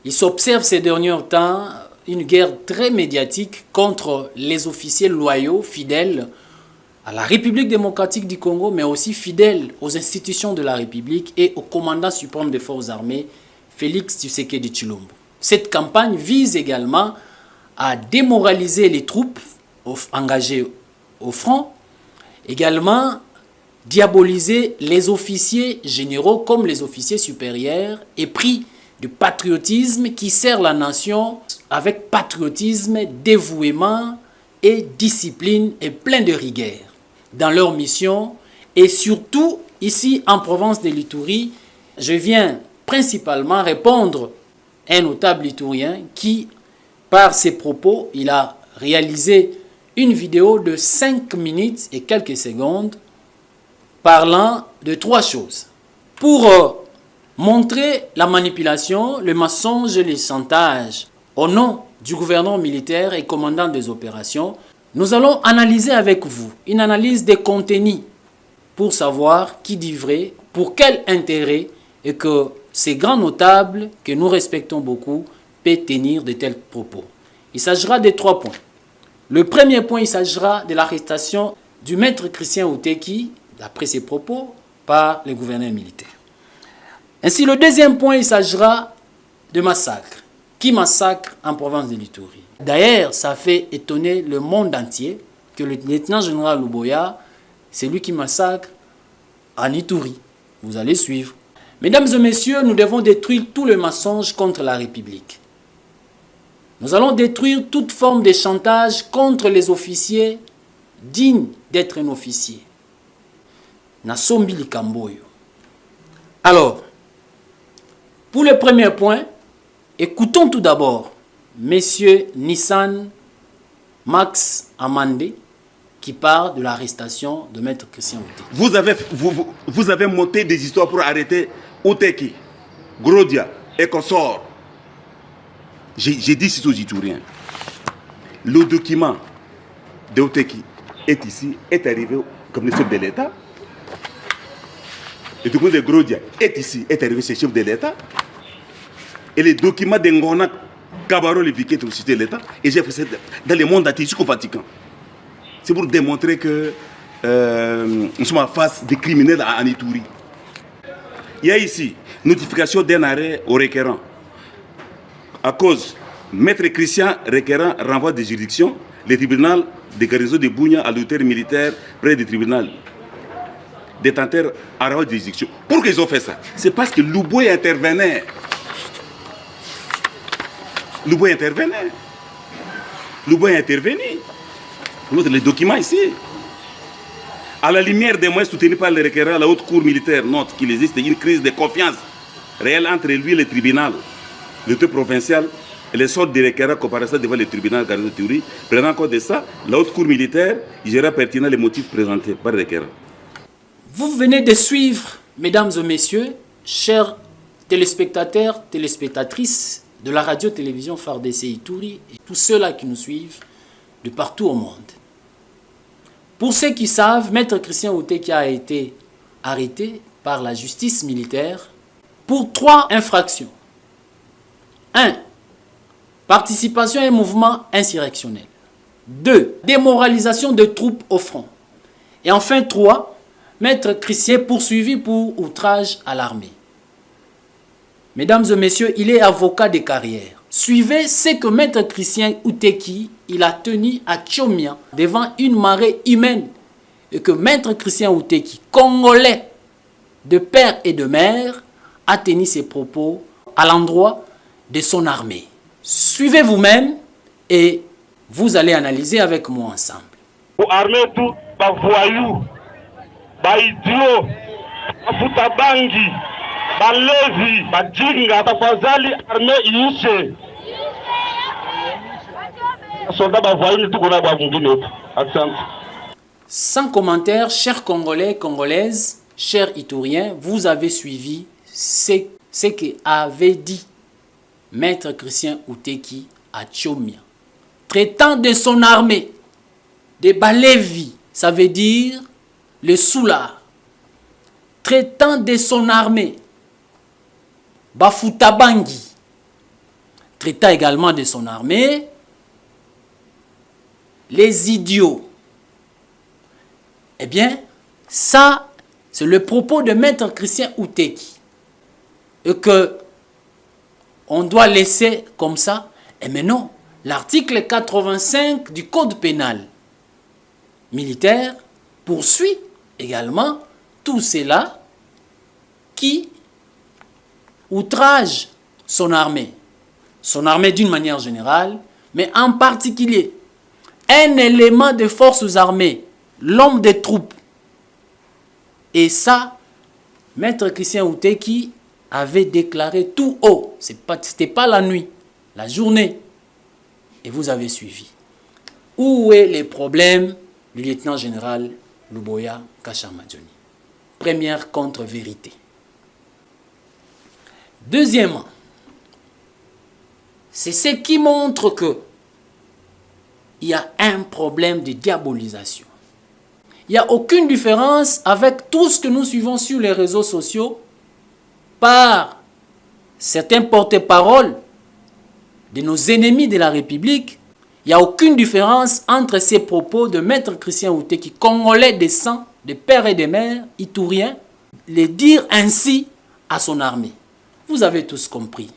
Il s'observe ces derniers temps une guerre très médiatique contre les officiers loyaux, fidèles à la République démocratique du Congo, mais aussi fidèles aux institutions de la République et au commandant suprême des forces armées, Félix Tshisekedi Tshilombo. Cette campagne vise également à démoraliser les troupes engagées au front, également diaboliser les officiers généraux comme les officiers supérieurs épris de patriotisme qui sert la nation avec patriotisme, dévouement et discipline et plein de rigueur dans leur mission. Et surtout, ici en province de l'Ituri, je viens principalement répondre à un notable iturien qui, par ses propos, il a réalisé une vidéo de 5 minutes et quelques secondes parlant de 3 choses. Pour montrer la manipulation, le mensonge et le chantage au nom du gouvernement militaire et commandant des opérations, nous allons analyser avec vous une analyse des contenus pour savoir qui dit vrai, pour quel intérêt et que ces grands notables que nous respectons beaucoup peuvent tenir de tels propos. Il s'agira de 3 points. Le premier point, il s'agira de l'arrestation du maître Christian Outeki, d'après ses propos, par le gouverneur militaire. Ainsi, le deuxième point, il s'agira de massacre. Qui massacre en province de l'Ituri? D'ailleurs, ça fait étonner le monde entier que le lieutenant-général Luboya, c'est lui qui massacre en Ituri. Vous allez suivre. Mesdames et messieurs, nous devons détruire tout le mensonge contre la République. Nous allons détruire toute forme de chantage contre les officiers dignes d'être un officier. Nasombi Likamboyo. Alors, pour le premier point, écoutons tout d'abord Messieurs Nissan Max Amandé qui parle de l'arrestation de Maître Christian Outeki. Vous avez monté des histoires pour arrêter Outeki, Grodia et consorts. J'ai dit c'est aux Ituriens. Le document de Outeki est ici, est arrivé comme le chef de l'État. Le document de Grodia est ici, est arrivé chez le chef de l'État. Et les documents de Ngona Kabaro, le vicaire de l'État, et j'ai fait ça dans le monde entier jusqu'au Vatican. C'est pour démontrer que nous sommes en face des criminels en Ituri. Il y a ici notification d'un arrêt au requérant. À cause, Maître Christian requérant renvoi des juridictions, le tribunal de garnison de Bounia à l'autorité militaire près du tribunal. Détenteur à renvoi des juridictions. Pourquoi ils ont fait ça? C'est parce que Louboy intervenait. Louboy intervenait. Louboy est intervenu. Vous avez les documents ici. À la lumière des moyens soutenus par les requérants, la haute cour militaire note qu'il existe une crise de confiance réelle entre lui et le tribunal. L'autorité provinciale et les sortes de requérants comparaissant devant le tribunal de Théorie. Prenant compte de ça, la haute cour militaire jugera pertinent les motifs présentés par les requérants. Vous venez de suivre, mesdames et messieurs, chers téléspectateurs, téléspectatrices de la radio-télévision FARDC Ituri et tous ceux-là qui nous suivent de partout au monde. Pour ceux qui savent, Maître Christian Outeki a été arrêté par la justice militaire pour 3 infractions. 1. Participation à un mouvement insurrectionnel. 2. Démoralisation de troupes au front. Et enfin 3. Maître Christian poursuivi pour outrage à l'armée. Mesdames et messieurs, il est avocat de carrière. Suivez ce que Maître Christian Outeki il a tenu à Tchomia devant une marée humaine et que Maître Christian Outeki, congolais de père et de mère, a tenu ses propos à l'endroit de son armée. Suivez vous-même et vous allez analyser avec moi ensemble. Pour armer tout, ba voyou, ba idiot, ba futabangi, ba levi, ba jinga, tafadhali armée iishe. Sans commentaire, chers Congolais, Congolaises, chers Ituriens, vous avez suivi ce qu'avait dit Maître Christian Outeki à Tchomia, traitant de son armée de Balevi, ça veut dire le soulard, traitant de son armée Bafutabangi, traita également de son armée les idiots. Eh bien, ça, c'est le propos de Maître Christian Outeki. Et que on doit laisser comme ça. Et mais non, l'article 85 du Code pénal militaire poursuit également tout cela qui outrage son armée d'une manière générale, mais en particulier un élément de forces armées, l'homme des troupes. Et ça, Maître Christian Outeki avait déclaré tout haut. Ce n'était pas la nuit, la journée. Et vous avez suivi. Où est les problèmes du lieutenant-général Luboya Kashamadjoni? Première contre-vérité. Deuxièmement, c'est ce qui montre que il y a un problème de diabolisation. Il n'y a aucune différence avec tout ce que nous suivons sur les réseaux sociaux par certains porte-paroles de nos ennemis de la République. Il n'y a aucune différence entre ces propos de Maître Christian Outeki, congolais de sang, de père et de mère, itourien, les dire ainsi à son armée. Vous avez tous compris.